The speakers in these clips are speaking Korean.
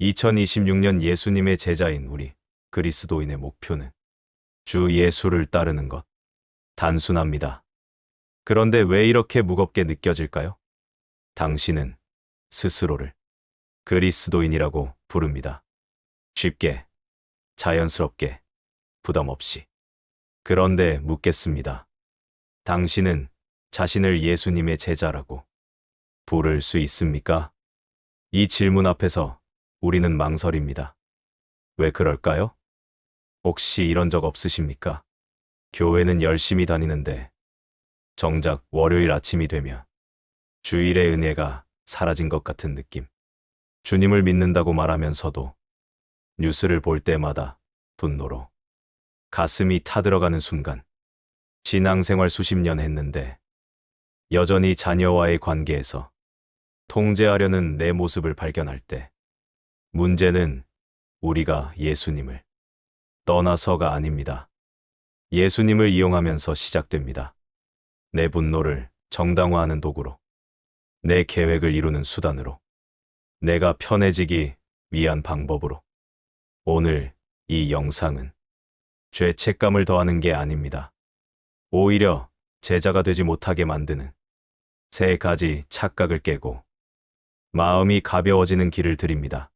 2026년 예수님의 제자인 우리 그리스도인의 목표는 주 예수를 따르는 것. 단순합니다. 그런데 왜 이렇게 무겁게 느껴질까요? 당신은 스스로를 그리스도인이라고 부릅니다. 쉽게, 자연스럽게, 부담 없이. 그런데 묻겠습니다. 당신은 자신을 예수님의 제자라고 부를 수 있습니까? 이 질문 앞에서 우리는 망설입니다. 왜 그럴까요? 혹시 이런 적 없으십니까? 교회는 열심히 다니는데 정작 월요일 아침이 되면 주일의 은혜가 사라진 것 같은 느낌. 주님을 믿는다고 말하면서도 뉴스를 볼 때마다 분노로 가슴이 타들어가는 순간. 신앙생활 수십 년 했는데 여전히 자녀와의 관계에서 통제하려는 내 모습을 발견할 때 문제는 우리가 예수님을 떠나서가 아닙니다. 예수님을 이용하면서 시작됩니다. 내 분노를 정당화하는 도구로, 내 계획을 이루는 수단으로, 내가 편해지기 위한 방법으로. 오늘 이 영상은 죄책감을 더하는 게 아닙니다. 오히려 제자가 되지 못하게 만드는 세 가지 착각을 깨고 마음이 가벼워지는 길을 드립니다.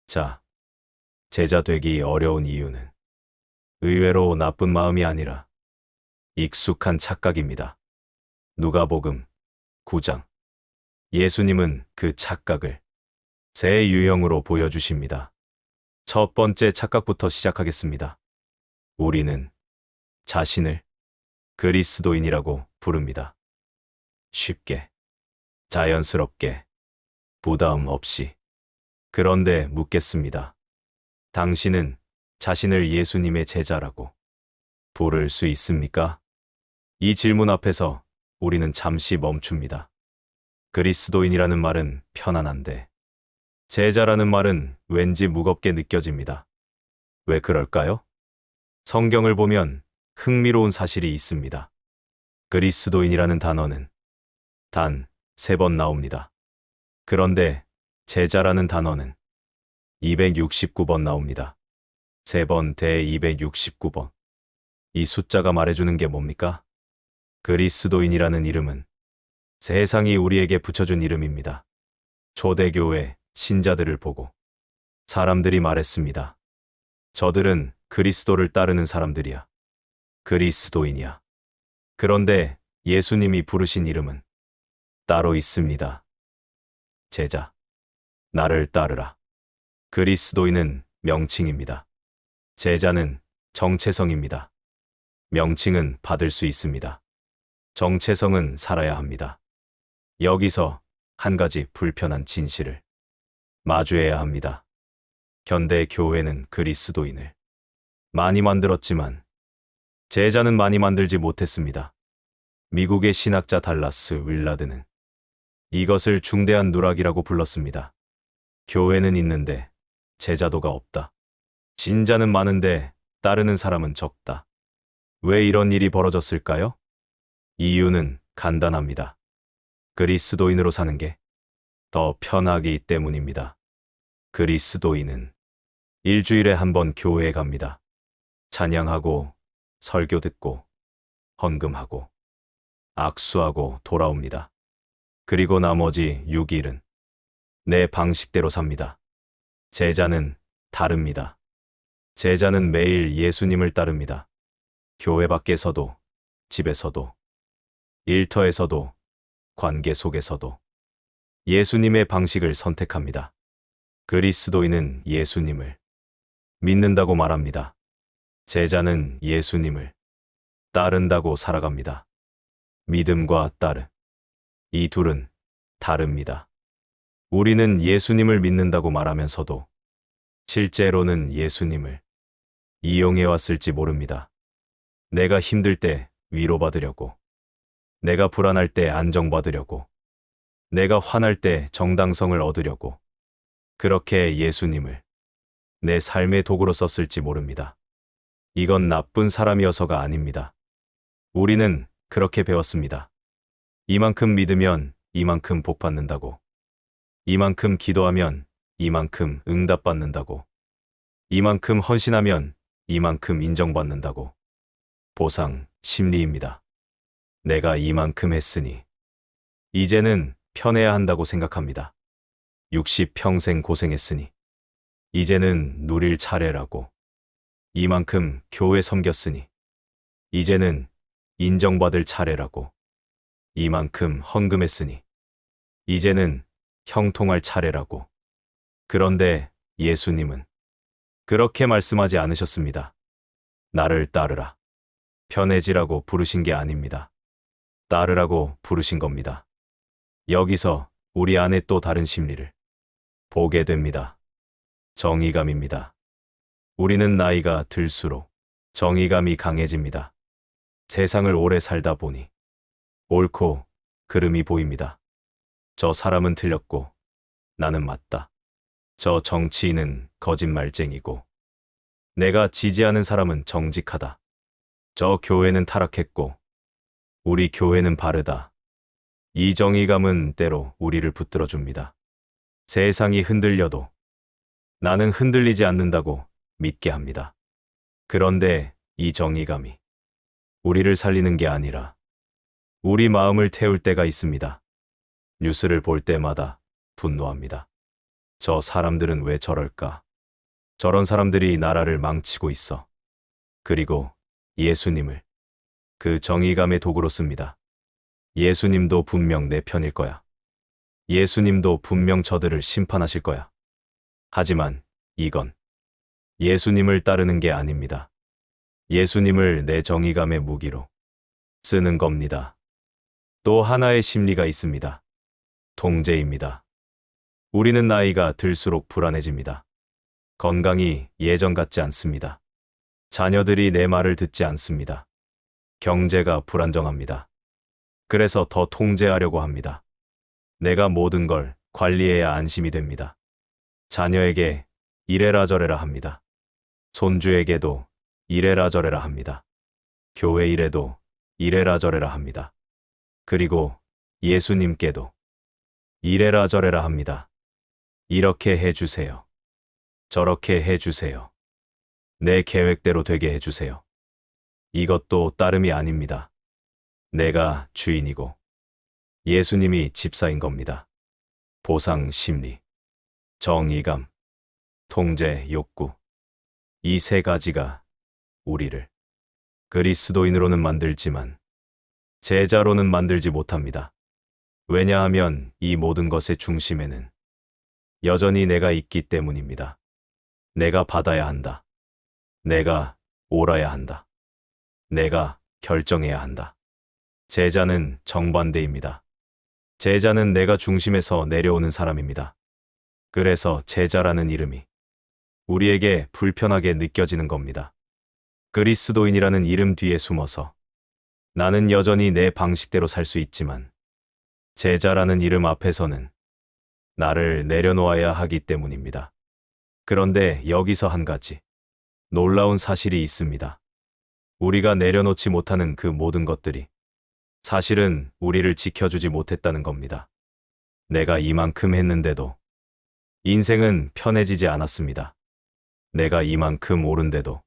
자, 제자 되기 어려운 이유는 의외로 나쁜 마음이 아니라 익숙한 착각입니다. 누가복음 9장. 예수님은 그 착각을 세 유형으로 보여주십니다. 첫 번째 착각부터 시작하겠습니다. 우리는 자신을 그리스도인이라고 부릅니다. 쉽게, 자연스럽게, 부담 없이. 그런데 묻겠습니다. 당신은 자신을 예수님의 제자라고 부를 수 있습니까? 이 질문 앞에서 우리는 잠시 멈춥니다. 그리스도인이라는 말은 편안한데 제자라는 말은 왠지 무겁게 느껴집니다. 왜 그럴까요? 성경을 보면 흥미로운 사실이 있습니다. 그리스도인이라는 단어는 단 3번 나옵니다. 그런데 제자라는 단어는 269번 나옵니다. 3번 대 269번. 이 숫자가 말해주는 게 뭡니까? 그리스도인이라는 이름은 세상이 우리에게 붙여준 이름입니다. 초대교회 신자들을 보고 사람들이 말했습니다. 저들은 그리스도를 따르는 사람들이야. 그리스도인이야. 그런데 예수님이 부르신 이름은 따로 있습니다. 제자. 나를 따르라. 그리스도인은 명칭입니다. 제자는 정체성입니다. 명칭은 받을 수 있습니다. 정체성은 살아야 합니다. 여기서 한 가지 불편한 진실을 마주해야 합니다. 현대 교회는 그리스도인을 많이 만들었지만 제자는 많이 만들지 못했습니다. 미국의 신학자 달라스 윌라드는 이것을 중대한 누락이라고 불렀습니다. 교회는 있는데 제자도가 없다. 신자는 많은데 따르는 사람은 적다. 왜 이런 일이 벌어졌을까요? 이유는 간단합니다. 그리스도인으로 사는 게 더 편하기 때문입니다. 그리스도인은 일주일에 한 번 교회에 갑니다. 찬양하고 설교 듣고 헌금하고 악수하고 돌아옵니다. 그리고 나머지 6일은 내 방식대로 삽니다. 제자는 다릅니다. 제자는 매일 예수님을 따릅니다. 교회 밖에서도, 집에서도, 일터에서도, 관계 속에서도 예수님의 방식을 선택합니다. 그리스도인은 예수님을 믿는다고 말합니다. 제자는 예수님을 따른다고 살아갑니다. 믿음과 따름. 이 둘은 다릅니다. 우리는 예수님을 믿는다고 말하면서도 실제로는 예수님을 이용해왔을지 모릅니다. 내가 힘들 때 위로받으려고, 내가 불안할 때 안정받으려고, 내가 화날 때 정당성을 얻으려고, 그렇게 예수님을 내 삶의 도구로 썼을지 모릅니다. 이건 나쁜 사람이어서가 아닙니다. 우리는 그렇게 배웠습니다. 이만큼 믿으면 이만큼 복 받는다고. 이만큼 기도하면 이만큼 응답받는다고. 이만큼 헌신하면 이만큼 인정받는다고. 보상, 심리입니다. 내가 이만큼 했으니 이제는 편해야 한다고 생각합니다. 60평생 고생했으니 이제는 누릴 차례라고. 이만큼 교회 섬겼으니 이제는 인정받을 차례라고. 이만큼 헌금했으니 이제는 형통할 차례라고. 그런데 예수님은 그렇게 말씀하지 않으셨습니다. 나를 따르라. 편해지라고 부르신 게 아닙니다. 따르라고 부르신 겁니다. 여기서 우리 안에 또 다른 심리를 보게 됩니다. 정의감입니다. 우리는 나이가 들수록 정의감이 강해집니다. 세상을 오래 살다 보니 옳고 그름이 보입니다. 저 사람은 틀렸고 나는 맞다. 저 정치인은 거짓말쟁이고 내가 지지하는 사람은 정직하다. 저 교회는 타락했고 우리 교회는 바르다. 이 정의감은 때로 우리를 붙들어 줍니다. 세상이 흔들려도 나는 흔들리지 않는다고 믿게 합니다. 그런데 이 정의감이 우리를 살리는 게 아니라 우리 마음을 태울 때가 있습니다. 뉴스를 볼 때마다 분노합니다. 저 사람들은 왜 저럴까? 저런 사람들이 나라를 망치고 있어. 그리고 예수님을 그 정의감의 도구로 씁니다. 예수님도 분명 내 편일 거야. 예수님도 분명 저들을 심판하실 거야. 하지만 이건 예수님을 따르는 게 아닙니다. 예수님을 내 정의감의 무기로 쓰는 겁니다. 또 하나의 심리가 있습니다. 통제입니다. 우리는 나이가 들수록 불안해집니다. 건강이 예전 같지 않습니다. 자녀들이 내 말을 듣지 않습니다. 경제가 불안정합니다. 그래서 더 통제하려고 합니다. 내가 모든 걸 관리해야 안심이 됩니다. 자녀에게 이래라 저래라 합니다. 손주에게도 이래라 저래라 합니다. 교회 일에도 이래라 저래라 합니다. 그리고 예수님께도 이래라 저래라 합니다. 이렇게 해주세요. 저렇게 해주세요. 내 계획대로 되게 해주세요. 이것도 따름이 아닙니다. 내가 주인이고 예수님이 집사인 겁니다. 보상 심리, 정의감, 통제 욕구. 이 세 가지가 우리를 그리스도인으로는 만들지만 제자로는 만들지 못합니다. 왜냐하면 이 모든 것의 중심에는 여전히 내가 있기 때문입니다. 내가 받아야 한다. 내가 옳아야 한다. 내가 결정해야 한다. 제자는 정반대입니다. 제자는 내가 중심에서 내려오는 사람입니다. 그래서 제자라는 이름이 우리에게 불편하게 느껴지는 겁니다. 그리스도인이라는 이름 뒤에 숨어서 나는 여전히 내 방식대로 살 수 있지만 제자라는 이름 앞에서는 나를 내려놓아야 하기 때문입니다. 그런데 여기서 한 가지 놀라운 사실이 있습니다. 우리가 내려놓지 못하는 그 모든 것들이 사실은 우리를 지켜주지 못했다는 겁니다. 내가 이만큼 했는데도 인생은 편해지지 않았습니다. 내가 이만큼 옳은데도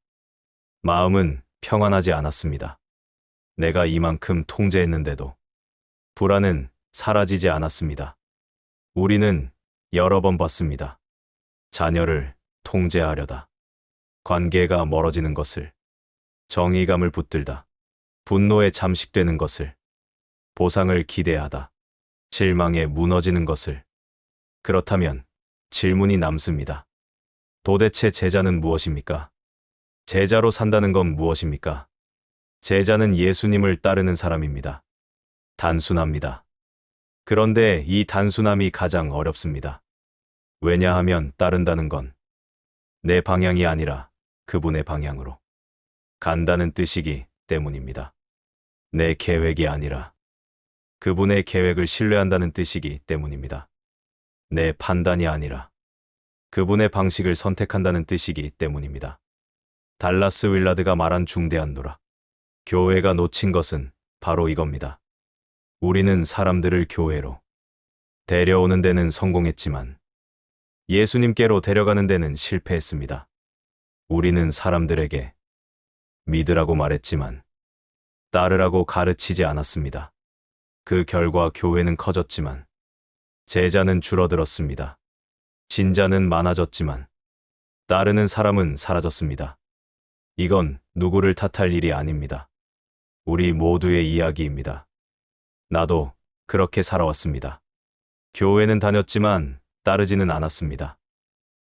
마음은 평안하지 않았습니다. 내가 이만큼 통제했는데도 불안은 사라지지 않았습니다. 우리는 여러 번 봤습니다. 자녀를 통제하려다, 관계가 멀어지는 것을, 정의감을 붙들다, 분노에 잠식되는 것을, 보상을 기대하다, 실망에 무너지는 것을. 그렇다면 질문이 남습니다. 도대체 제자는 무엇입니까? 제자로 산다는 건 무엇입니까? 제자는 예수님을 따르는 사람입니다. 단순합니다. 그런데 이 단순함이 가장 어렵습니다. 왜냐하면 따른다는 건 내 방향이 아니라 그분의 방향으로 간다는 뜻이기 때문입니다. 내 계획이 아니라 그분의 계획을 신뢰한다는 뜻이기 때문입니다. 내 판단이 아니라 그분의 방식을 선택한다는 뜻이기 때문입니다. 달라스 윌라드가 말한 중대한 노라. 교회가 놓친 것은 바로 이겁니다. 우리는 사람들을 교회로 데려오는 데는 성공했지만 예수님께로 데려가는 데는 실패했습니다. 우리는 사람들에게 믿으라고 말했지만 따르라고 가르치지 않았습니다. 그 결과 교회는 커졌지만 제자는 줄어들었습니다. 신자는 많아졌지만 따르는 사람은 사라졌습니다. 이건 누구를 탓할 일이 아닙니다. 우리 모두의 이야기입니다. 나도 그렇게 살아왔습니다. 교회는 다녔지만 따르지는 않았습니다.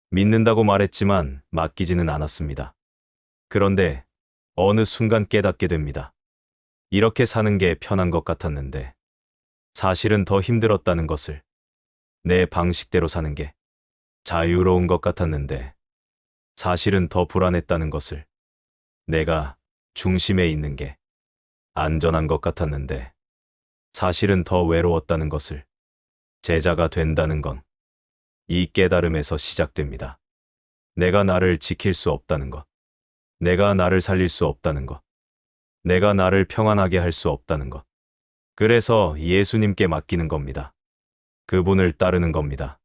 믿는다고 말했지만 맡기지는 않았습니다. 그런데 어느 순간 깨닫게 됩니다. 이렇게 사는 게 편한 것 같았는데 사실은 더 힘들었다는 것을, 내 방식대로 사는 게 자유로운 것 같았는데 사실은 더 불안했다는 것을, 내가 중심에 있는 게 안전한 것 같았는데 사실은 더 외로웠다는 것을, 제자가 된다는 건 이 깨달음에서 시작됩니다. 내가 나를 지킬 수 없다는 것, 내가 나를 살릴 수 없다는 것, 내가 나를 평안하게 할 수 없다는 것. 그래서 예수님께 맡기는 겁니다. 그분을 따르는 겁니다.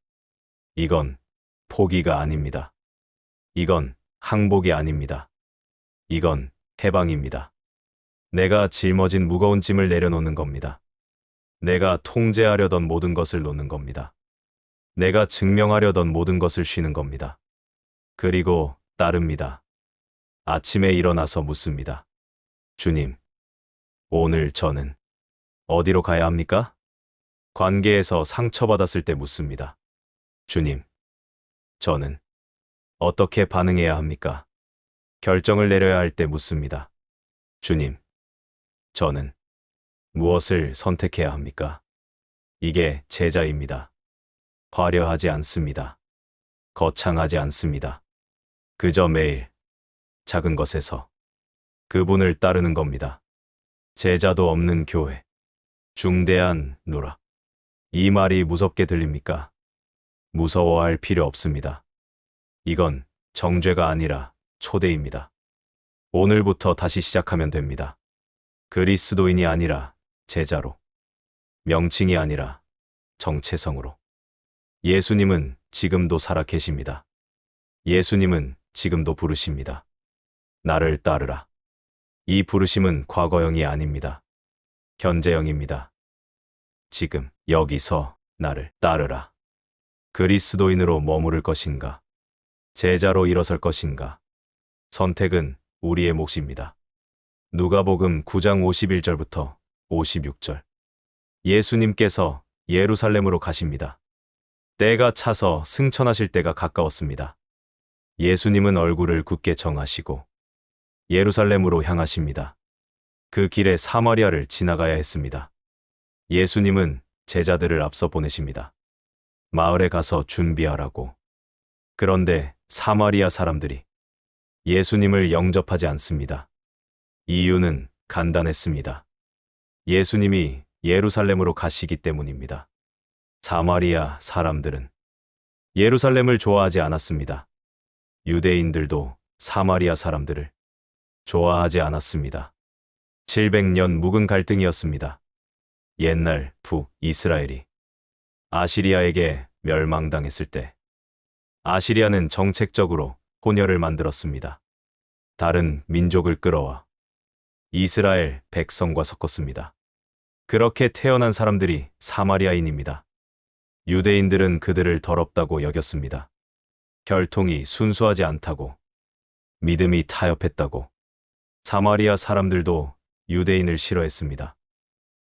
이건 포기가 아닙니다. 이건 항복이 아닙니다. 이건 해방입니다. 내가 짊어진 무거운 짐을 내려놓는 겁니다. 내가 통제하려던 모든 것을 놓는 겁니다. 내가 증명하려던 모든 것을 쉬는 겁니다. 그리고 따릅니다. 아침에 일어나서 묻습니다. 주님, 오늘 저는 어디로 가야 합니까? 관계에서 상처받았을 때 묻습니다. 주님, 저는 어떻게 반응해야 합니까? 결정을 내려야 할 때 묻습니다. 주님, 저는 무엇을 선택해야 합니까? 이게 제자입니다. 화려하지 않습니다. 거창하지 않습니다. 그저 매일 작은 것에서 그분을 따르는 겁니다. 제자도 없는 교회, 중대한 누락. 이 말이 무섭게 들립니까? 무서워할 필요 없습니다. 이건 정죄가 아니라 초대입니다. 오늘부터 다시 시작하면 됩니다. 그리스도인이 아니라 제자로, 명칭이 아니라 정체성으로. 예수님은 지금도 살아 계십니다. 예수님은 지금도 부르십니다. 나를 따르라. 이 부르심은 과거형이 아닙니다. 현재형입니다. 지금 여기서 나를 따르라. 그리스도인으로 머무를 것인가? 제자로 일어설 것인가? 선택은 우리의 몫입니다. 누가복음 9장 51절부터 56절. 예수님께서 예루살렘으로 가십니다. 때가 차서 승천하실 때가 가까웠습니다. 예수님은 얼굴을 굳게 정하시고 예루살렘으로 향하십니다. 그 길에 사마리아를 지나가야 했습니다. 예수님은 제자들을 앞서 보내십니다. 마을에 가서 준비하라고. 그런데 사마리아 사람들이 예수님을 영접하지 않습니다. 이유는 간단했습니다. 예수님이 예루살렘으로 가시기 때문입니다. 사마리아 사람들은 예루살렘을 좋아하지 않았습니다. 유대인들도 사마리아 사람들을 좋아하지 않았습니다. 700년 묵은 갈등이었습니다. 옛날 북이스라엘이 아시리아에게 멸망당했을 때 아시리아는 정책적으로 혼혈을 만들었습니다. 다른 민족을 끌어와 이스라엘 백성과 섞었습니다. 그렇게 태어난 사람들이 사마리아인입니다. 유대인들은 그들을 더럽다고 여겼습니다. 혈통이 순수하지 않다고, 믿음이 타협했다고. 사마리아 사람들도 유대인을 싫어했습니다.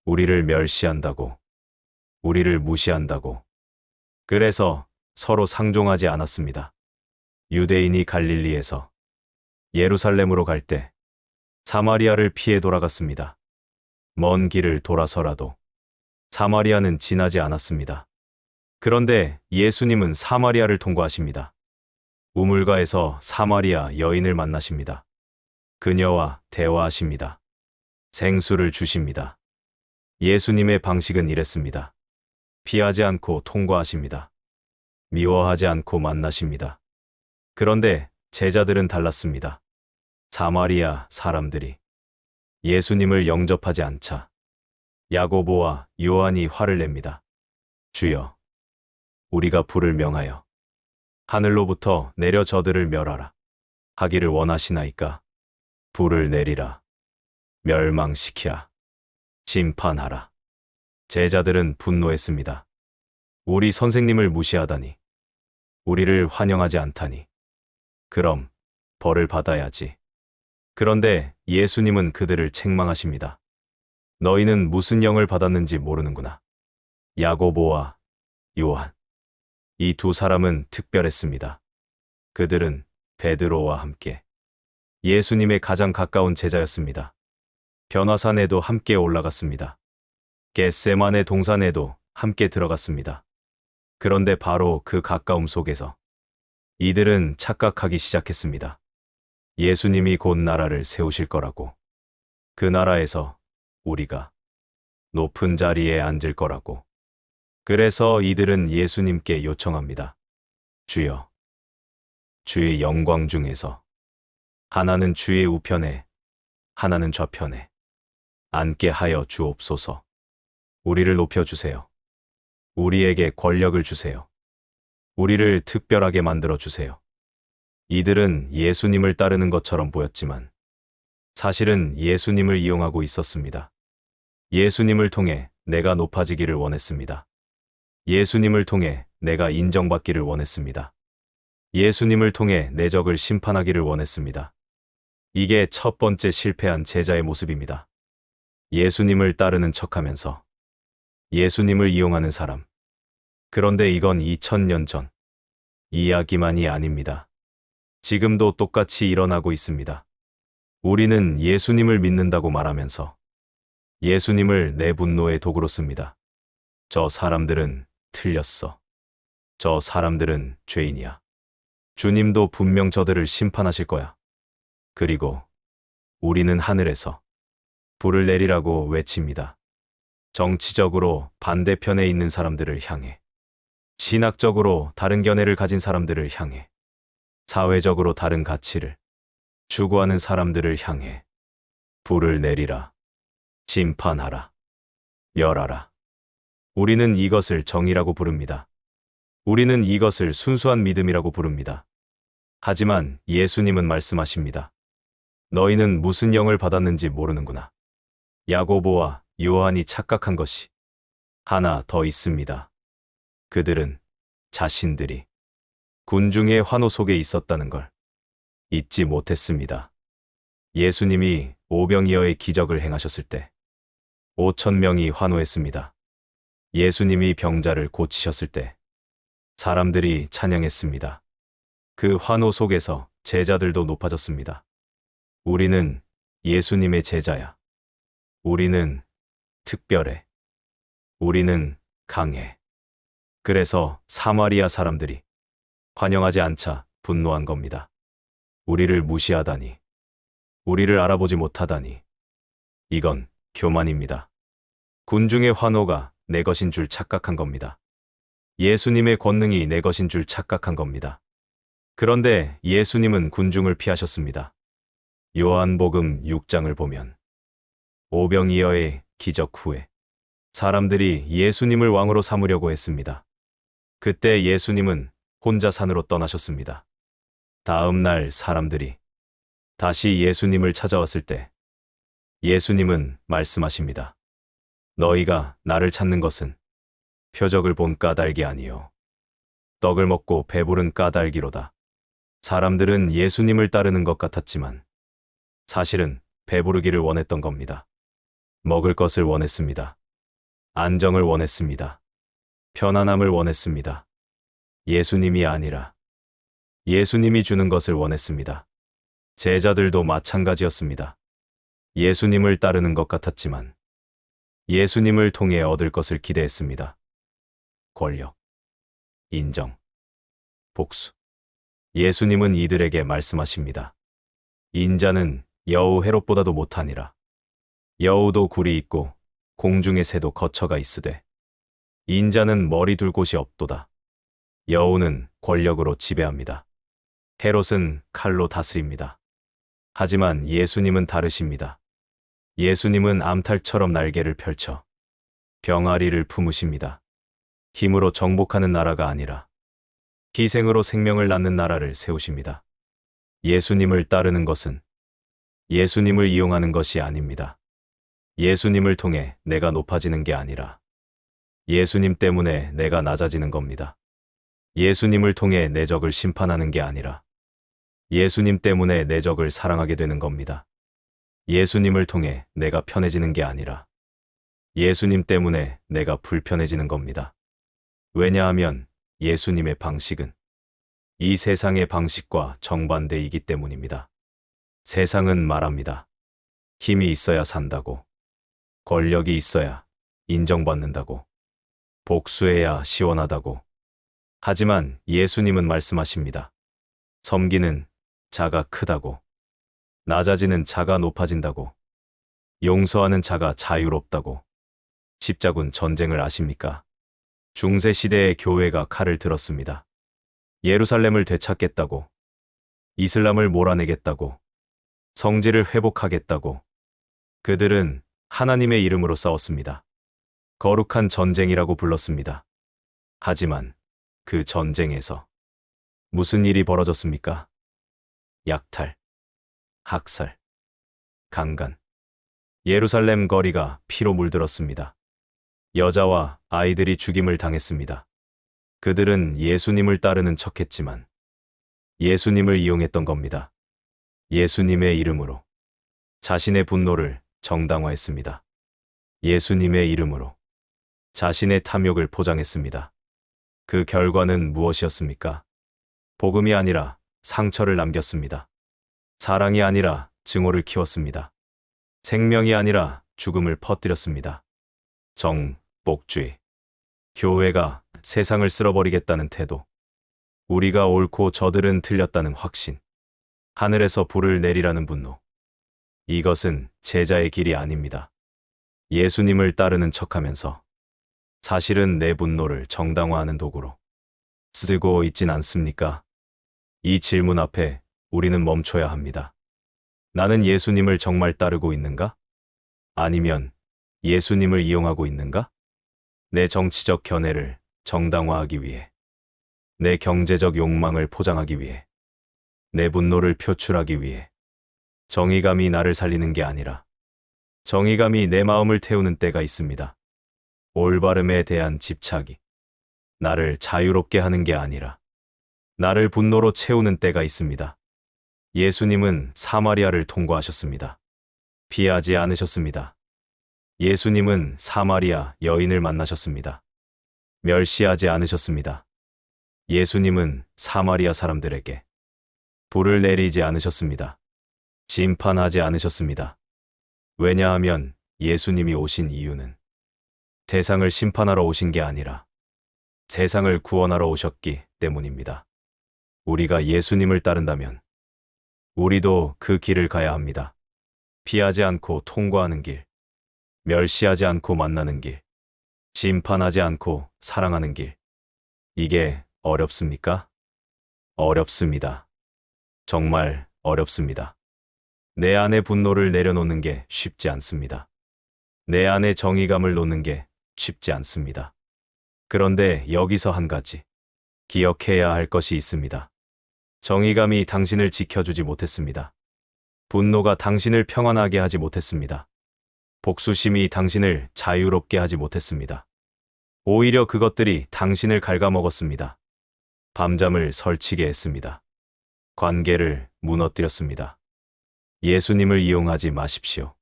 우리를 멸시한다고, 우리를 무시한다고. 그래서 서로 상종하지 않았습니다. 유대인이 갈릴리에서 예루살렘으로 갈 때 사마리아를 피해 돌아갔습니다. 먼 길을 돌아서라도 사마리아는 지나지 않았습니다. 그런데 예수님은 사마리아를 통과하십니다. 우물가에서 사마리아 여인을 만나십니다. 그녀와 대화하십니다. 생수를 주십니다. 예수님의 방식은 이랬습니다. 피하지 않고 통과하십니다. 미워하지 않고 만나십니다. 그런데 제자들은 달랐습니다. 사마리아 사람들이 예수님을 영접하지 않자 야고보와 요한이 화를 냅니다. 주여, 우리가 불을 명하여 하늘로부터 내려 저들을 멸하라 하기를 원하시나이까? 불을 내리라. 멸망시키라. 심판하라. 제자들은 분노했습니다. 우리 선생님을 무시하다니. 우리를 환영하지 않다니. 그럼 벌을 받아야지. 그런데 예수님은 그들을 책망하십니다. 너희는 무슨 영을 받았는지 모르는구나. 야고보와 요한. 이 두 사람은 특별했습니다. 그들은 베드로와 함께 예수님의 가장 가까운 제자였습니다. 변화산에도 함께 올라갔습니다. 겟세마네 동산에도 함께 들어갔습니다. 그런데 바로 그 가까움 속에서 이들은 착각하기 시작했습니다. 예수님이 곧 나라를 세우실 거라고. 그 나라에서 우리가 높은 자리에 앉을 거라고. 그래서 이들은 예수님께 요청합니다. 주여, 주의 영광 중에서 하나는 주의 우편에, 하나는 좌편에 앉게 하여 주옵소서. 우리를 높여주세요. 우리에게 권력을 주세요. 우리를 특별하게 만들어 주세요. 이들은 예수님을 따르는 것처럼 보였지만 사실은 예수님을 이용하고 있었습니다. 예수님을 통해 내가 높아지기를 원했습니다. 예수님을 통해 내가 인정받기를 원했습니다. 예수님을 통해 내 적을 심판하기를 원했습니다. 이게 첫 번째 실패한 제자의 모습입니다. 예수님을 따르는 척하면서 예수님을 이용하는 사람. 그런데 이건 2000년 전 이야기만이 아닙니다. 지금도 똑같이 일어나고 있습니다. 우리는 예수님을 믿는다고 말하면서 예수님을 내 분노의 도구로 씁니다. 저 사람들은 틀렸어. 저 사람들은 죄인이야. 주님도 분명 저들을 심판하실 거야. 그리고 우리는 하늘에서 불을 내리라고 외칩니다. 정치적으로 반대편에 있는 사람들을 향해, 신학적으로 다른 견해를 가진 사람들을 향해, 사회적으로 다른 가치를 추구하는 사람들을 향해 불을 내리라. 심판하라. 멸하라. 우리는 이것을 정의라고 부릅니다. 우리는 이것을 순수한 믿음이라고 부릅니다. 하지만 예수님은 말씀하십니다. 너희는 무슨 영을 받았는지 모르는구나. 야고보와 요한이 착각한 것이 하나 더 있습니다. 그들은 자신들이 군중의 환호 속에 있었다는 걸 잊지 못했습니다. 예수님이 오병이어의 기적을 행하셨을 때 5,000명이 환호했습니다. 예수님이 병자를 고치셨을 때 사람들이 찬양했습니다. 그 환호 속에서 제자들도 높아졌습니다. 우리는 예수님의 제자야. 우리는 특별해. 우리는 강해. 그래서 사마리아 사람들이 환영하지 않자 분노한 겁니다. 우리를 무시하다니. 우리를 알아보지 못하다니. 이건 교만입니다. 군중의 환호가 내 것인 줄 착각한 겁니다. 예수님의 권능이 내 것인 줄 착각한 겁니다. 그런데 예수님은 군중을 피하셨습니다. 요한복음 6장을 보면 오병이어의 기적 후에 사람들이 예수님을 왕으로 삼으려고 했습니다. 그때 예수님은 혼자 산으로 떠나셨습니다. 다음 날 사람들이 다시 예수님을 찾아왔을 때 예수님은 말씀하십니다. 너희가 나를 찾는 것은 표적을 본 까닭이 아니요 떡을 먹고 배부른 까닭이로다. 사람들은 예수님을 따르는 것 같았지만 사실은 배부르기를 원했던 겁니다. 먹을 것을 원했습니다. 안정을 원했습니다. 편안함을 원했습니다. 예수님이 아니라 예수님이 주는 것을 원했습니다. 제자들도 마찬가지였습니다. 예수님을 따르는 것 같았지만 예수님을 통해 얻을 것을 기대했습니다. 권력, 인정, 복수. 예수님은 이들에게 말씀하십니다. 인자는 여우 헤롯보다도 못하니라. 여우도 굴이 있고 공중의 새도 거처가 있으되 인자는 머리 둘 곳이 없도다. 여우는 권력으로 지배합니다. 헤롯은 칼로 다스립니다. 하지만 예수님은 다르십니다. 예수님은 암탈처럼 날개를 펼쳐 병아리를 품으십니다. 힘으로 정복하는 나라가 아니라 희생으로 생명을 낳는 나라를 세우십니다. 예수님을 따르는 것은 예수님을 이용하는 것이 아닙니다. 예수님을 통해 내가 높아지는 게 아니라 예수님 때문에 내가 낮아지는 겁니다. 예수님을 통해 내 적을 심판하는 게 아니라 예수님 때문에 내 적을 사랑하게 되는 겁니다. 예수님을 통해 내가 편해지는 게 아니라 예수님 때문에 내가 불편해지는 겁니다. 왜냐하면 예수님의 방식은 이 세상의 방식과 정반대이기 때문입니다. 세상은 말합니다. 힘이 있어야 산다고, 권력이 있어야 인정받는다고, 복수해야 시원하다고. 하지만 예수님은 말씀하십니다. 섬기는 자가 크다고, 낮아지는 자가 높아진다고, 용서하는 자가 자유롭다고. 십자군 전쟁을 아십니까? 중세시대의 교회가 칼을 들었습니다. 예루살렘을 되찾겠다고, 이슬람을 몰아내겠다고, 성지를 회복하겠다고. 그들은 하나님의 이름으로 싸웠습니다. 거룩한 전쟁이라고 불렀습니다. 하지만 그 전쟁에서 무슨 일이 벌어졌습니까? 약탈, 학살, 강간. 예루살렘 거리가 피로 물들었습니다. 여자와 아이들이 죽임을 당했습니다. 그들은 예수님을 따르는 척했지만 예수님을 이용했던 겁니다. 예수님의 이름으로 자신의 분노를 정당화했습니다. 예수님의 이름으로 자신의 탐욕을 포장했습니다. 그 결과는 무엇이었습니까? 복음이 아니라 상처를 남겼습니다. 사랑이 아니라 증오를 키웠습니다. 생명이 아니라 죽음을 퍼뜨렸습니다. 복주의. 교회가 세상을 쓸어버리겠다는 태도. 우리가 옳고 저들은 틀렸다는 확신. 하늘에서 불을 내리라는 분노. 이것은 제자의 길이 아닙니다. 예수님을 따르는 척하면서 사실은 내 분노를 정당화하는 도구로 쓰고 있진 않습니까? 이 질문 앞에 우리는 멈춰야 합니다. 나는 예수님을 정말 따르고 있는가? 아니면 예수님을 이용하고 있는가? 내 정치적 견해를 정당화하기 위해, 내 경제적 욕망을 포장하기 위해, 내 분노를 표출하기 위해. 정의감이 나를 살리는 게 아니라 정의감이 내 마음을 태우는 때가 있습니다. 올바름에 대한 집착이 나를 자유롭게 하는 게 아니라 나를 분노로 채우는 때가 있습니다. 예수님은 사마리아를 통과하셨습니다. 피하지 않으셨습니다. 예수님은 사마리아 여인을 만나셨습니다. 멸시하지 않으셨습니다. 예수님은 사마리아 사람들에게 불을 내리지 않으셨습니다. 심판하지 않으셨습니다. 왜냐하면 예수님이 오신 이유는 세상을 심판하러 오신 게 아니라 세상을 구원하러 오셨기 때문입니다. 우리가 예수님을 따른다면 우리도 그 길을 가야 합니다. 피하지 않고 통과하는 길, 멸시하지 않고 만나는 길, 심판하지 않고 사랑하는 길. 이게 어렵습니까? 어렵습니다. 정말 어렵습니다. 내 안의 분노를 내려놓는 게 쉽지 않습니다. 내 안의 정의감을 놓는 게 쉽지 않습니다. 그런데 여기서 한 가지 기억해야 할 것이 있습니다. 정의감이 당신을 지켜주지 못했습니다. 분노가 당신을 평안하게 하지 못했습니다. 복수심이 당신을 자유롭게 하지 못했습니다. 오히려 그것들이 당신을 갉아먹었습니다. 밤잠을 설치게 했습니다. 관계를 무너뜨렸습니다. 예수님을 이용하지 마십시오.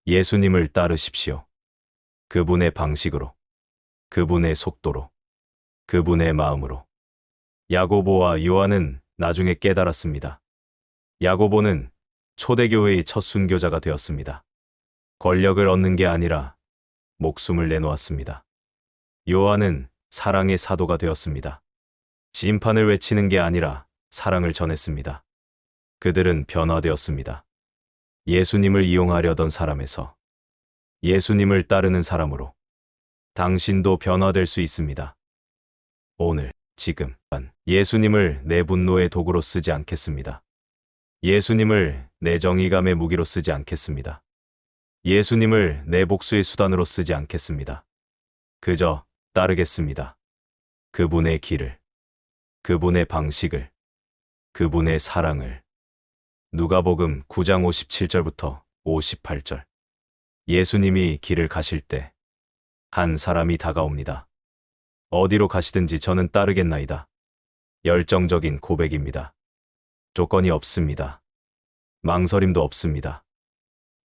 예수님을 따르십시오. 그분의 방식으로, 그분의 속도로, 그분의 마음으로. 야고보와 요한은 나중에 깨달았습니다. 야고보는 초대교회의 첫 순교자가 되었습니다. 권력을 얻는 게 아니라 목숨을 내놓았습니다. 요한은 사랑의 사도가 되었습니다. 심판을 외치는 게 아니라 사랑을 전했습니다. 그들은 변화되었습니다. 예수님을 이용하려던 사람에서 예수님을 따르는 사람으로. 당신도 변화될 수 있습니다. 오늘, 지금, 예수님을 내 분노의 도구로 쓰지 않겠습니다. 예수님을 내 정의감의 무기로 쓰지 않겠습니다. 예수님을 내 복수의 수단으로 쓰지 않겠습니다. 그저 따르겠습니다. 그분의 길을. 그분의 방식을, 그분의 사랑을. 누가복음 9장 57절부터 58절. 예수님이 길을 가실 때 한 사람이 다가옵니다. 어디로 가시든지 저는 따르겠나이다. 열정적인 고백입니다. 조건이 없습니다. 망설임도 없습니다.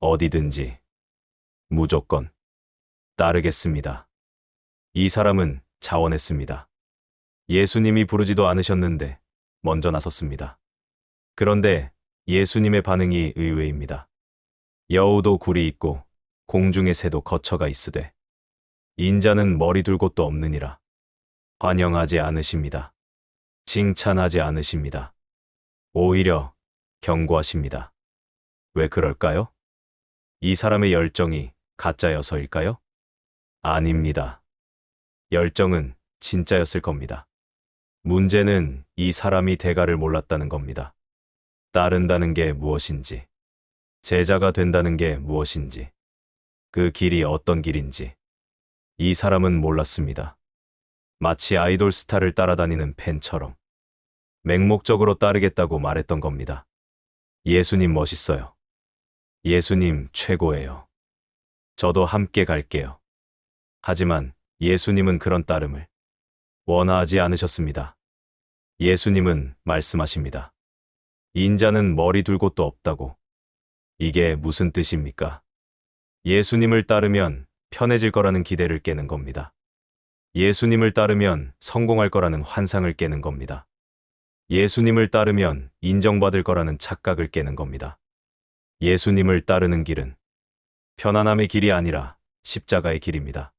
어디든지 무조건 따르겠습니다. 이 사람은 자원했습니다. 예수님이 부르지도 않으셨는데 먼저 나섰습니다. 그런데 예수님의 반응이 의외입니다. 여우도 굴이 있고 공중의 새도 거처가 있으되 인자는 머리 둘 곳도 없느니라. 환영하지 않으십니다. 칭찬하지 않으십니다. 오히려 경고하십니다. 왜 그럴까요? 이 사람의 열정이 가짜여서일까요? 아닙니다. 열정은 진짜였을 겁니다. 문제는 이 사람이 대가를 몰랐다는 겁니다. 따른다는 게 무엇인지, 제자가 된다는 게 무엇인지, 그 길이 어떤 길인지 이 사람은 몰랐습니다. 마치 아이돌 스타를 따라다니는 팬처럼 맹목적으로 따르겠다고 말했던 겁니다. 예수님 멋있어요. 예수님 최고예요. 저도 함께 갈게요. 하지만 예수님은 그런 따름을 원하지 않으셨습니다. 예수님은 말씀하십니다. 인자는 머리 둘 곳도 없다고. 이게 무슨 뜻입니까? 예수님을 따르면 편해질 거라는 기대를 깨는 겁니다. 예수님을 따르면 성공할 거라는 환상을 깨는 겁니다. 예수님을 따르면 인정받을 거라는 착각을 깨는 겁니다. 예수님을 따르는 길은 편안함의 길이 아니라 십자가의 길입니다.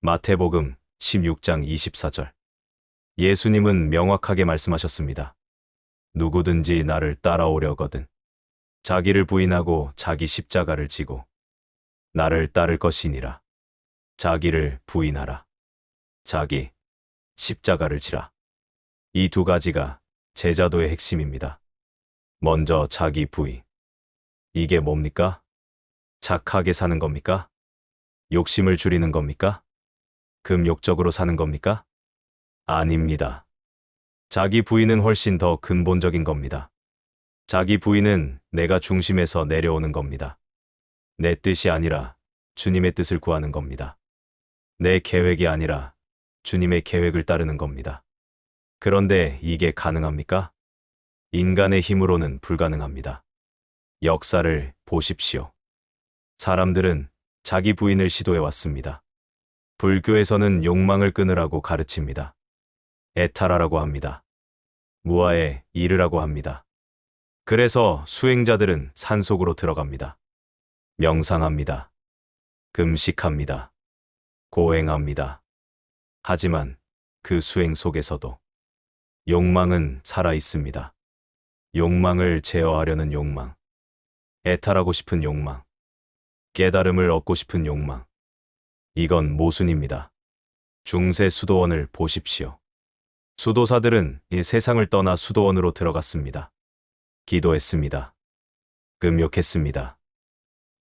마태복음 16장 24절. 예수님은 명확하게 말씀하셨습니다. 누구든지 나를 따라오려거든 자기를 부인하고 자기 십자가를 지고 나를 따를 것이니라. 자기를 부인하라. 자기 십자가를 지라. 이 두 가지가 제자도의 핵심입니다. 먼저 자기 부인. 이게 뭡니까? 착하게 사는 겁니까? 욕심을 줄이는 겁니까? 금욕적으로 사는 겁니까? 아닙니다. 자기 부인은 훨씬 더 근본적인 겁니다. 자기 부인은 내가 중심에서 내려오는 겁니다. 내 뜻이 아니라 주님의 뜻을 구하는 겁니다. 내 계획이 아니라 주님의 계획을 따르는 겁니다. 그런데 이게 가능합니까? 인간의 힘으로는 불가능합니다. 역사를 보십시오. 사람들은 자기 부인을 시도해 왔습니다. 불교에서는 욕망을 끊으라고 가르칩니다. 애탈하라고 합니다. 무아에 이르라고 합니다. 그래서 수행자들은 산속으로 들어갑니다. 명상합니다. 금식합니다. 고행합니다. 하지만 그 수행 속에서도 욕망은 살아 있습니다. 욕망을 제어하려는 욕망, 애탈하고 싶은 욕망, 깨달음을 얻고 싶은 욕망. 이건 모순입니다. 중세 수도원을 보십시오. 수도사들은 이 세상을 떠나 수도원으로 들어갔습니다. 기도했습니다. 금욕했습니다.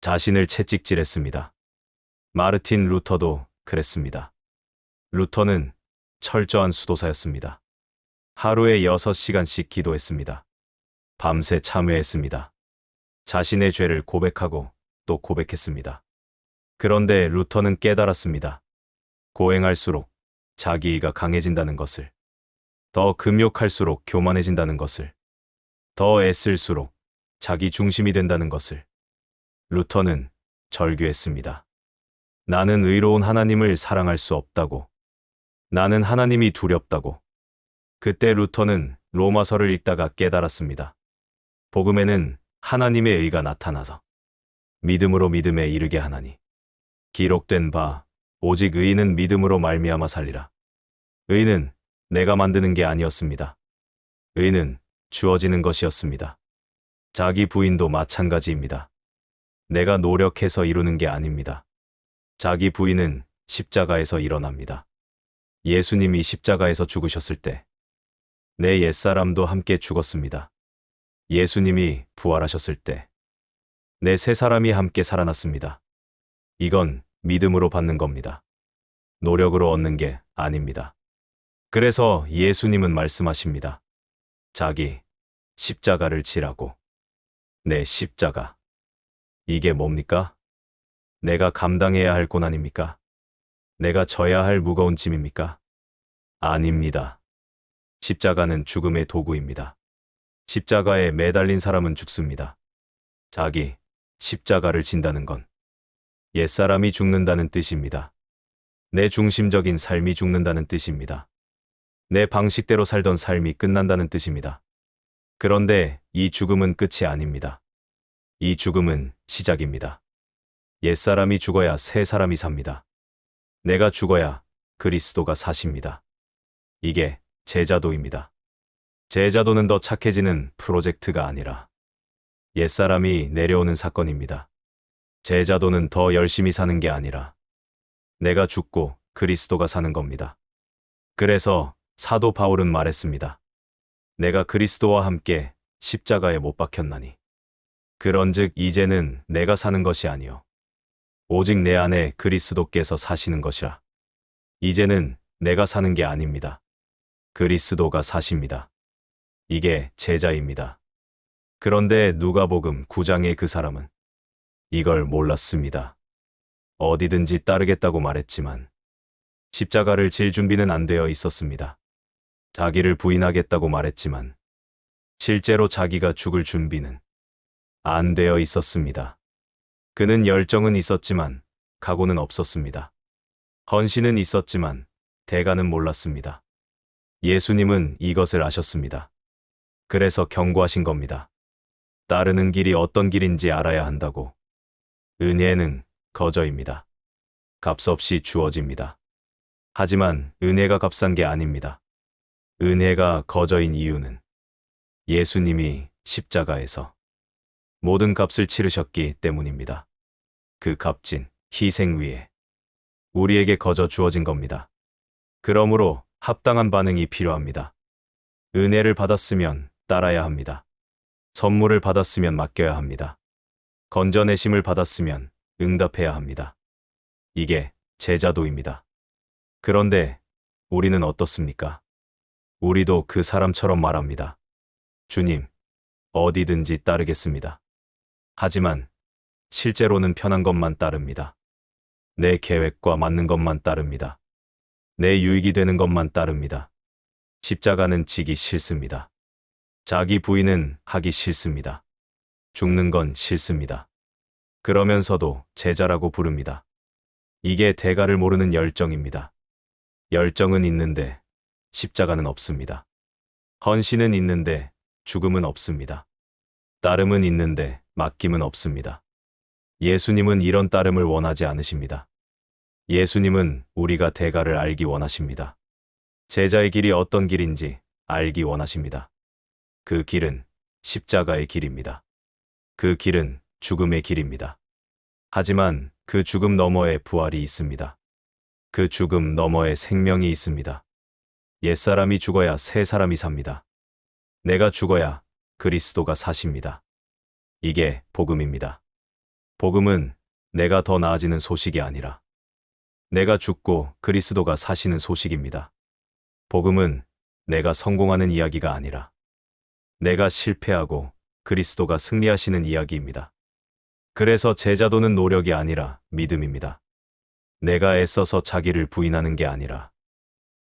자신을 채찍질했습니다. 마르틴 루터도 그랬습니다. 루터는 철저한 수도사였습니다. 하루에 6시간씩 기도했습니다. 밤새 참회했습니다. 자신의 죄를 고백하고 또 고백했습니다. 그런데 루터는 깨달았습니다. 고행할수록 자기의가 강해진다는 것을, 더 금욕할수록 교만해진다는 것을, 더 애쓸수록 자기 중심이 된다는 것을. 루터는 절규했습니다. 나는 의로운 하나님을 사랑할 수 없다고. 나는 하나님이 두렵다고. 그때 루터는 로마서를 읽다가 깨달았습니다. 복음에는 하나님의 의가 나타나서 믿음으로 믿음에 이르게 하나니 기록된 바 오직 의인은 믿음으로 말미암아 살리라. 의는 내가 만드는 게 아니었습니다. 의는 주어지는 것이었습니다. 자기 부인도 마찬가지입니다. 내가 노력해서 이루는 게 아닙니다. 자기 부인은 십자가에서 일어납니다. 예수님이 십자가에서 죽으셨을 때 내 옛사람도 함께 죽었습니다. 예수님이 부활하셨을 때 내 새 사람이 함께 살아났습니다. 이건 믿음으로 받는 겁니다. 노력으로 얻는 게 아닙니다. 그래서 예수님은 말씀하십니다. 자기 십자가를 지라고. 내 십자가. 이게 뭡니까? 내가 감당해야 할 고난입니까? 내가 져야 할 무거운 짐입니까? 아닙니다. 십자가는 죽음의 도구입니다. 십자가에 매달린 사람은 죽습니다. 자기 십자가를 진다는 건 옛사람이 죽는다는 뜻입니다. 내 중심적인 삶이 죽는다는 뜻입니다. 내 방식대로 살던 삶이 끝난다는 뜻입니다. 그런데 이 죽음은 끝이 아닙니다. 이 죽음은 시작입니다. 옛사람이 죽어야 새 사람이 삽니다. 내가 죽어야 그리스도가 사십니다. 이게 제자도입니다. 제자도는 더 착해지는 프로젝트가 아니라 옛사람이 내려오는 사건입니다. 제자도는 더 열심히 사는 게 아니라 내가 죽고 그리스도가 사는 겁니다. 그래서 사도 바울은 말했습니다. 내가 그리스도와 함께 십자가에 못 박혔나니. 그런즉 이제는 내가 사는 것이 아니요 오직 내 안에 그리스도께서 사시는 것이라. 이제는 내가 사는 게 아닙니다. 그리스도가 사십니다. 이게 제자입니다. 그런데 누가복음 9장의 그 사람은 이걸 몰랐습니다. 어디든지 따르겠다고 말했지만 십자가를 질 준비는 안 되어 있었습니다. 자기를 부인하겠다고 말했지만 실제로 자기가 죽을 준비는 안 되어 있었습니다. 그는 열정은 있었지만 각오는 없었습니다. 헌신은 있었지만 대가는 몰랐습니다. 예수님은 이것을 아셨습니다. 그래서 경고하신 겁니다. 따르는 길이 어떤 길인지 알아야 한다고. 은혜는 거저입니다. 값없이 주어집니다. 하지만 은혜가 값싼 게 아닙니다. 은혜가 거저인 이유는 예수님이 십자가에서 모든 값을 치르셨기 때문입니다. 그 값진 희생 위에 우리에게 거저 주어진 겁니다. 그러므로 합당한 반응이 필요합니다. 은혜를 받았으면 따라야 합니다. 선물을 받았으면 맡겨야 합니다. 건져내심을 받았으면 응답해야 합니다. 이게 제자도입니다. 그런데 우리는 어떻습니까? 우리도 그 사람처럼 말합니다. 주님, 어디든지 따르겠습니다. 하지만 실제로는 편한 것만 따릅니다. 내 계획과 맞는 것만 따릅니다. 내 유익이 되는 것만 따릅니다. 십자가는 지기 싫습니다. 자기 부인은 하기 싫습니다. 죽는 건 싫습니다. 그러면서도 제자라고 부릅니다. 이게 대가를 모르는 열정입니다. 열정은 있는데 십자가는 없습니다. 헌신은 있는데 죽음은 없습니다. 따름은 있는데 맡김은 없습니다. 예수님은 이런 따름을 원하지 않으십니다. 예수님은 우리가 대가를 알기 원하십니다. 제자의 길이 어떤 길인지 알기 원하십니다. 그 길은 십자가의 길입니다. 그 길은 죽음의 길입니다. 하지만 그 죽음 너머에 부활이 있습니다. 그 죽음 너머에 생명이 있습니다. 옛사람이 죽어야 새 사람이 삽니다. 내가 죽어야 그리스도가 사십니다. 이게 복음입니다. 복음은 내가 더 나아지는 소식이 아니라 내가 죽고 그리스도가 사시는 소식입니다. 복음은 내가 성공하는 이야기가 아니라 내가 실패하고 그리스도가 승리하시는 이야기입니다. 그래서 제자도는 노력이 아니라 믿음입니다. 내가 애써서 자기를 부인하는 게 아니라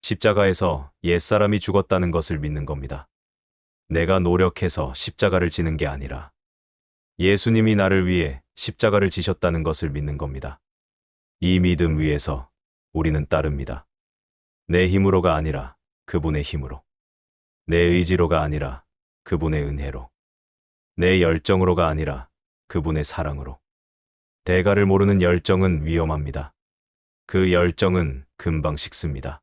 십자가에서 옛사람이 죽었다는 것을 믿는 겁니다. 내가 노력해서 십자가를 지는 게 아니라 예수님이 나를 위해 십자가를 지셨다는 것을 믿는 겁니다. 이 믿음 위에서 우리는 따릅니다. 내 힘으로가 아니라 그분의 힘으로. 내 의지로가 아니라 그분의 은혜로. 내 열정으로가 아니라 그분의 사랑으로. 대가를 모르는 열정은 위험합니다. 그 열정은 금방 식습니다.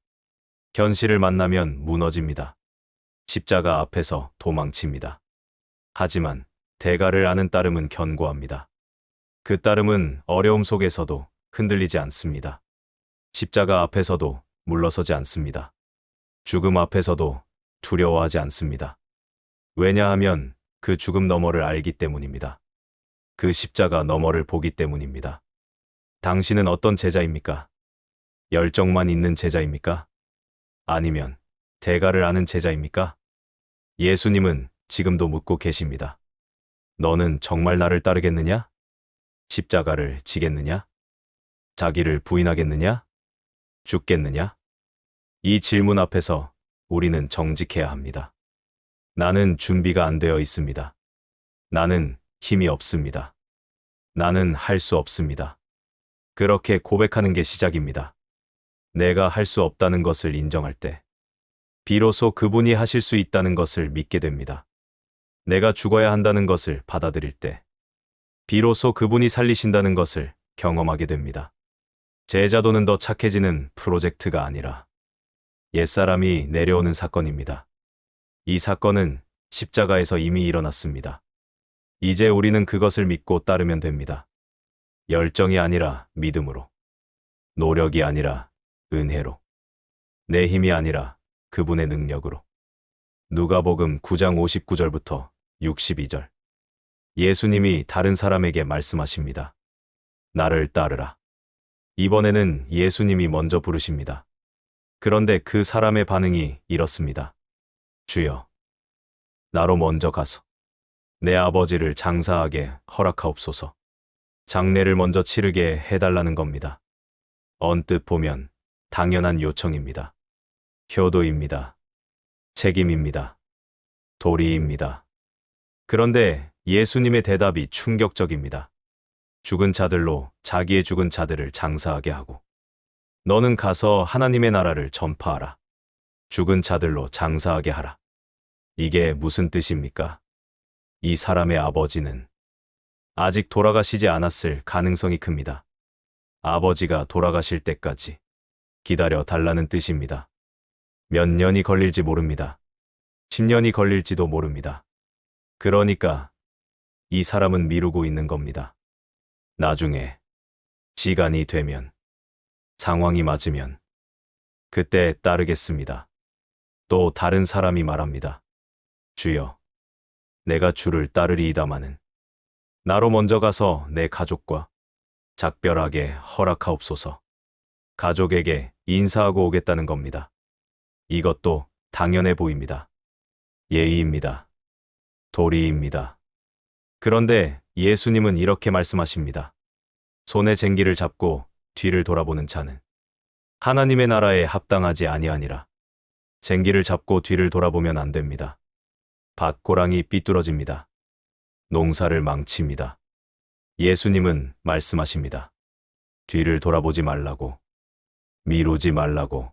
현실을 만나면 무너집니다. 십자가 앞에서 도망칩니다. 하지만 대가를 아는 따름은 견고합니다. 그 따름은 어려움 속에서도 흔들리지 않습니다. 십자가 앞에서도 물러서지 않습니다. 죽음 앞에서도 두려워하지 않습니다. 왜냐하면 그 죽음 너머를 알기 때문입니다. 그 십자가 너머를 보기 때문입니다. 당신은 어떤 제자입니까? 열정만 있는 제자입니까? 아니면 대가를 아는 제자입니까? 예수님은 지금도 묻고 계십니다. 너는 정말 나를 따르겠느냐? 십자가를 지겠느냐? 자기를 부인하겠느냐? 죽겠느냐? 이 질문 앞에서 우리는 정직해야 합니다. 나는 준비가 안 되어 있습니다. 나는 힘이 없습니다. 나는 할 수 없습니다. 그렇게 고백하는 게 시작입니다. 내가 할 수 없다는 것을 인정할 때, 비로소 그분이 하실 수 있다는 것을 믿게 됩니다. 내가 죽어야 한다는 것을 받아들일 때, 비로소 그분이 살리신다는 것을 경험하게 됩니다. 제자도는 더 착해지는 프로젝트가 아니라 옛사람이 내려오는 사건입니다. 이 사건은 십자가에서 이미 일어났습니다. 이제 우리는 그것을 믿고 따르면 됩니다. 열정이 아니라 믿음으로, 노력이 아니라 은혜로, 내 힘이 아니라 그분의 능력으로. 누가복음 9장 59절부터 62절. 예수님이 다른 사람에게 말씀하십니다. 나를 따르라. 이번에는 예수님이 먼저 부르십니다. 그런데 그 사람의 반응이 이렇습니다. 주여, 나로 먼저 가서 내 아버지를 장사하게 허락하옵소서. 장례를 먼저 치르게 해달라는 겁니다. 언뜻 보면 당연한 요청입니다. 효도입니다. 책임입니다. 도리입니다. 그런데 예수님의 대답이 충격적입니다. 죽은 자들로 자기의 죽은 자들을 장사하게 하고, 너는 가서 하나님의 나라를 전파하라. 죽은 자들로 장사하게 하라. 이게 무슨 뜻입니까? 이 사람의 아버지는 아직 돌아가시지 않았을 가능성이 큽니다. 아버지가 돌아가실 때까지 기다려 달라는 뜻입니다. 몇 년이 걸릴지 모릅니다. 10년이 걸릴지도 모릅니다. 그러니까 이 사람은 미루고 있는 겁니다. 나중에 시간이 되면, 상황이 맞으면 그때 따르겠습니다. 또 다른 사람이 말합니다. 주여, 내가 주를 따르리이다마는 나로 먼저 가서 내 가족과 작별하게 허락하옵소서. 가족에게 인사하고 오겠다는 겁니다. 이것도 당연해 보입니다. 예의입니다. 도리입니다. 그런데 예수님은 이렇게 말씀하십니다. 손에 쟁기를 잡고 뒤를 돌아보는 자는 하나님의 나라에 합당하지 아니하니라. 쟁기를 잡고 뒤를 돌아보면 안 됩니다. 밭고랑이 삐뚤어집니다. 농사를 망칩니다. 예수님은 말씀하십니다. 뒤를 돌아보지 말라고, 미루지 말라고,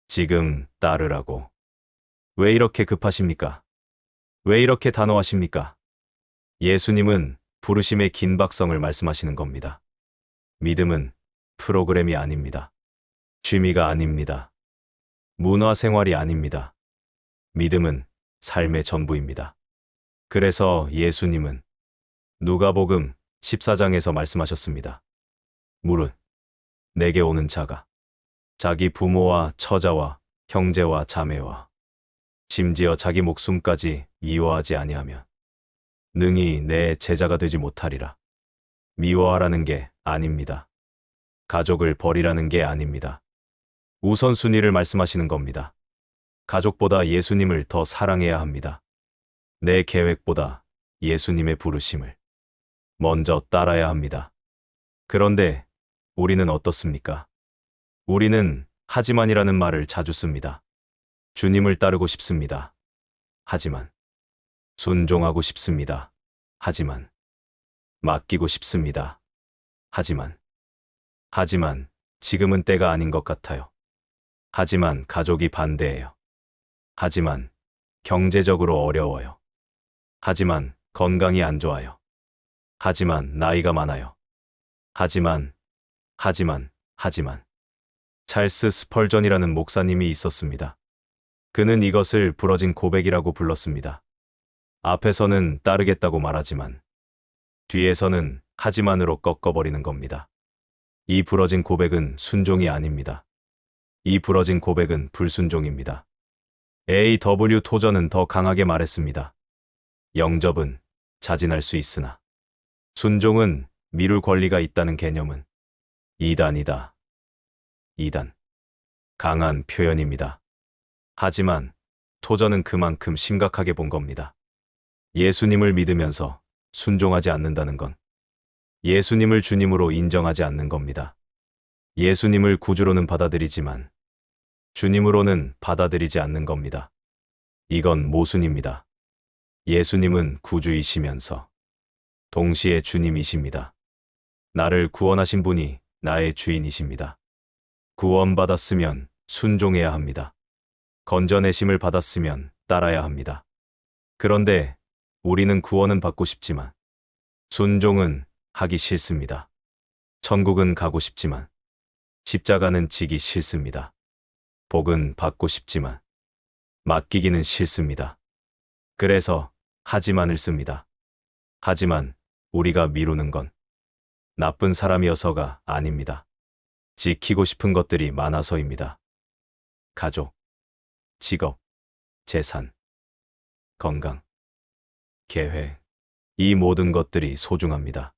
지금 따르라고. 왜 이렇게 급하십니까? 왜 이렇게 단호하십니까? 예수님은 부르심의 긴박성을 말씀하시는 겁니다. 믿음은 프로그램이 아닙니다. 취미가 아닙니다. 문화생활이 아닙니다. 믿음은 삶의 전부입니다. 그래서 예수님은 누가복음 14장에서 말씀하셨습니다. 무릇 내게 오는 자가 자기 부모와 처자와 형제와 자매와 심지어 자기 목숨까지 미워하지 아니하면 능히 내 제자가 되지 못하리라. 미워하라는 게 아닙니다. 가족을 버리라는 게 아닙니다. 우선순위를 말씀하시는 겁니다. 가족보다 예수님을 더 사랑해야 합니다. 내 계획보다 예수님의 부르심을 먼저 따라야 합니다. 그런데 우리는 어떻습니까? 우리는 하지만이라는 말을 자주 씁니다. 주님을 따르고 싶습니다. 하지만 순종하고 싶습니다. 하지만 맡기고 싶습니다. 하지만 지금은 때가 아닌 것 같아요. 하지만 가족이 반대해요. 하지만 경제적으로 어려워요. 하지만 건강이 안 좋아요. 하지만 나이가 많아요. 하지만 찰스 스펄전이라는 목사님이 있었습니다. 그는 이것을 부러진 고백이라고 불렀습니다. 앞에서는 따르겠다고 말하지만 뒤에서는 하지만으로 꺾어버리는 겁니다. 이 부러진 고백은 순종이 아닙니다. 이 부러진 고백은 불순종입니다. A.W. 토저는 더 강하게 말했습니다. 영접은 자진할 수 있으나 순종은 미룰 권리가 있다는 개념은 이단이다. 이단. 강한 표현입니다. 하지만 토저는 그만큼 심각하게 본 겁니다. 예수님을 믿으면서 순종하지 않는다는 건 예수님을 주님으로 인정하지 않는 겁니다. 예수님을 구주로는 받아들이지만 주님으로는 받아들이지 않는 겁니다. 이건 모순입니다. 예수님은 구주이시면서 동시에 주님이십니다. 나를 구원하신 분이 나의 주인이십니다. 구원받았으면 순종해야 합니다. 건져내심을 받았으면 따라야 합니다. 그런데 우리는 구원은 받고 싶지만 순종은 하기 싫습니다. 천국은 가고 싶지만 십자가는 지기 싫습니다. 복은 받고 싶지만 맡기기는 싫습니다. 그래서 하지만을 씁니다. 하지만 우리가 미루는 건 나쁜 사람이어서가 아닙니다. 지키고 싶은 것들이 많아서입니다. 가족, 직업, 재산, 건강, 계획, 이 모든 것들이 소중합니다.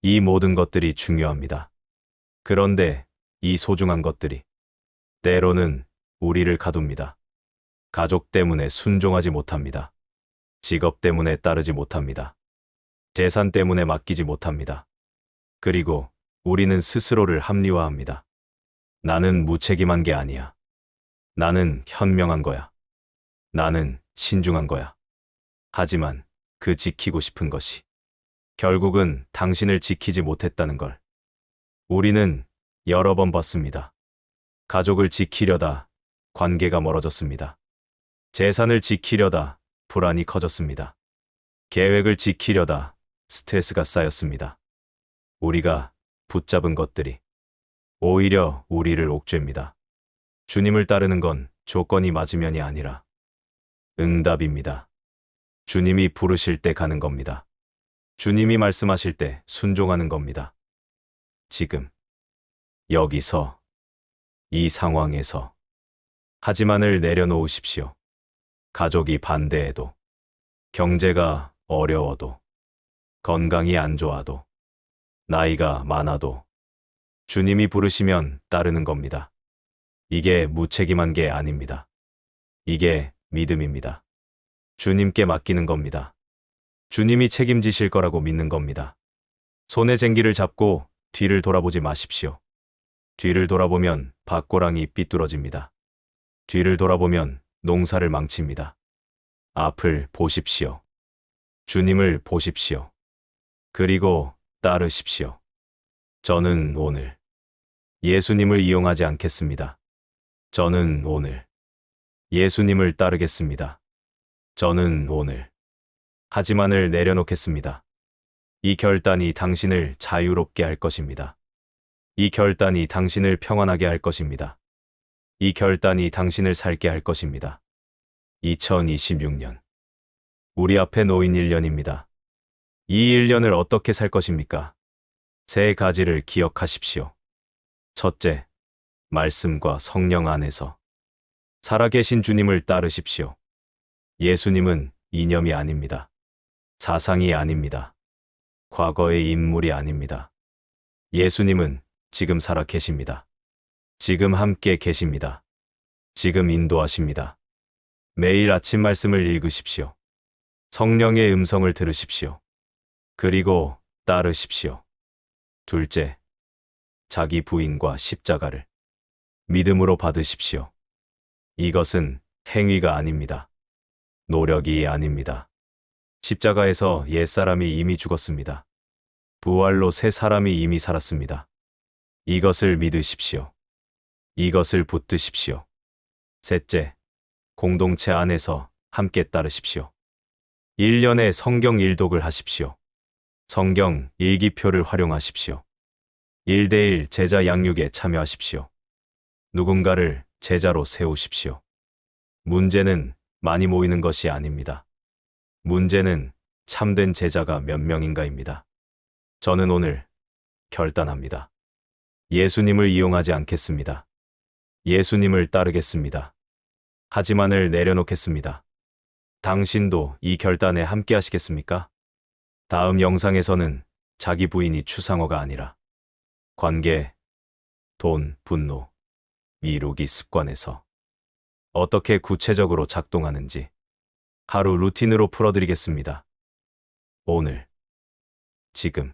이 모든 것들이 중요합니다. 그런데 이 소중한 것들이 때로는 우리를 가둡니다. 가족 때문에 순종하지 못합니다. 직업 때문에 따르지 못합니다. 재산 때문에 맡기지 못합니다. 그리고 우리는 스스로를 합리화합니다. 나는 무책임한 게 아니야. 나는 현명한 거야. 나는 신중한 거야. 하지만 그 지키고 싶은 것이 결국은 당신을 지키지 못했다는 걸 우리는 여러 번 봤습니다. 가족을 지키려다 관계가 멀어졌습니다. 재산을 지키려다 불안이 커졌습니다. 계획을 지키려다 스트레스가 쌓였습니다. 우리가 붙잡은 것들이 오히려 우리를 옥죄입니다. 주님을 따르는 건 조건이 맞으면이 아니라 응답입니다. 주님이 부르실 때 가는 겁니다. 주님이 말씀하실 때 순종하는 겁니다. 지금, 여기서, 이 상황에서 하지만을 내려놓으십시오. 가족이 반대해도, 경제가 어려워도, 건강이 안 좋아도, 나이가 많아도 주님이 부르시면 따르는 겁니다. 이게 무책임한 게 아닙니다. 이게 믿음입니다. 주님께 맡기는 겁니다. 주님이 책임지실 거라고 믿는 겁니다. 손에 쟁기를 잡고 뒤를 돌아보지 마십시오. 뒤를 돌아보면 밭고랑이 삐뚤어집니다. 뒤를 돌아보면 농사를 망칩니다. 앞을 보십시오. 주님을 보십시오. 그리고 따르십시오. 저는 오늘 예수님을 이용하지 않겠습니다. 저는 오늘 예수님을 따르겠습니다. 저는 오늘 하지만을 내려놓겠습니다. 이 결단이 당신을 자유롭게 할 것입니다. 이 결단이 당신을 평안하게 할 것입니다. 이 결단이 당신을 살게 할 것입니다. 2026년. 우리 앞에 놓인 1년입니다. 이 1년을 어떻게 살 것입니까? 세 가지를 기억하십시오. 첫째, 말씀과 성령 안에서 살아계신 주님을 따르십시오. 예수님은 이념이 아닙니다. 사상이 아닙니다. 과거의 인물이 아닙니다. 예수님은 지금 살아 계십니다. 지금 함께 계십니다. 지금 인도하십니다. 매일 아침 말씀을 읽으십시오. 성령의 음성을 들으십시오. 그리고 따르십시오. 둘째, 자기 부인과 십자가를 믿음으로 받으십시오. 이것은 행위가 아닙니다. 노력이 아닙니다. 십자가에서 옛사람이 이미 죽었습니다. 부활로 새 사람이 이미 살았습니다. 이것을 믿으십시오. 이것을 붙드십시오. 셋째, 공동체 안에서 함께 따르십시오. 1년에 성경 일독을 하십시오. 성경 일기표를 활용하십시오. 1대1 제자 양육에 참여하십시오. 누군가를 제자로 세우십시오. 문제는 많이 모이는 것이 아닙니다. 문제는 참된 제자가 몇 명인가입니다. 저는 오늘 결단합니다. 예수님을 이용하지 않겠습니다. 예수님을 따르겠습니다. 하지만을 내려놓겠습니다. 당신도 이 결단에 함께 하시겠습니까? 다음 영상에서는 자기 부인이 추상어가 아니라 관계, 돈, 분노, 미루기 습관에서 어떻게 구체적으로 작동하는지 하루 루틴으로 풀어드리겠습니다. 오늘, 지금,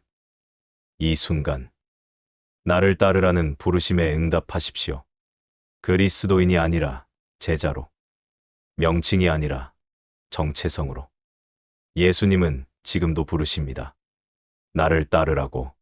이 순간, 나를 따르라는 부르심에 응답하십시오. 그리스도인이 아니라 제자로, 명칭이 아니라 정체성으로. 예수님은 지금도 부르십니다. 나를 따르라고.